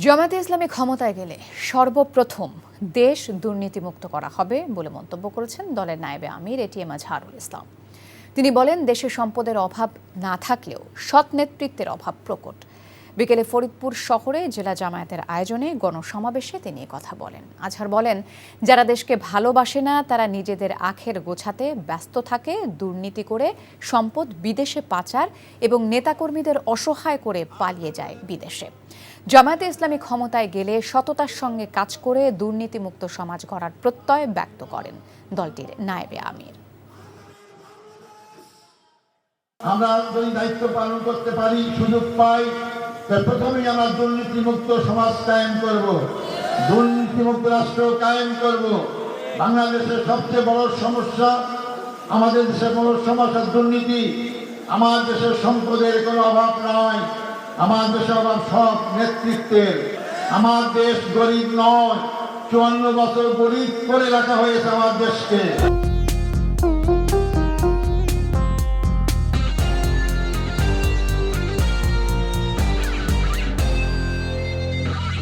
জামায়াতে ইসলামী ক্ষমতায় গেলে সর্বপ্রথম দেশ দুর্নীতিমুক্ত করা হবে বলে মন্তব্য করেছেন দলের নায়েবে আমির এটিএম আজহারুল ইসলাম। তিনি বলেন, দেশে সম্পদের অভাব না থাকলেও সৎ নেতৃত্বের অভাব প্রকট। বিকেলে ফরিদপুর শহরে জেলা জামায়াতের আয়োজনে গণসমাবেশে তিনি কথা বলেন। আজহার বলেন, যারা দেশকে ভালোবাসে না তারা নিজেদের আখের গোছাতে ব্যস্ত থাকে, দুর্নীতি করে সম্পদ বিদেশে পাচার এবং নেতাকর্মীদের অসহায় করে পালিয়ে যায় বিদেশে। জামায়াতে ইসলামী ক্ষমতায় গেলে সততার সঙ্গে কাজ করে দুর্নীতিমুক্ত সমাজ গড়ার প্রত্যয় ব্যক্ত করেন দলটির নায়েবে আমির। আমরা যদি দায়িত্ব পালন করতে পারি, সুযোগ পাই, প্রথমেই আমরা দুর্নীতিমুক্ত সমাজ কায়েম করব, দুর্নীতিমুক্ত রাষ্ট্র কায়েম করব। বাংলাদেশের সবচেয়ে বড় সমস্যা, আমাদের দেশের বড় সমস্যা দুর্নীতি। আমার দেশের সম্পদের কোনো অভাব নয়, আমার দেশের অভাব সব নেতৃত্বের। আমার দেশ গরিব নয়, 54 বছর গরিব করে রাখা হয়েছে আমার দেশকে।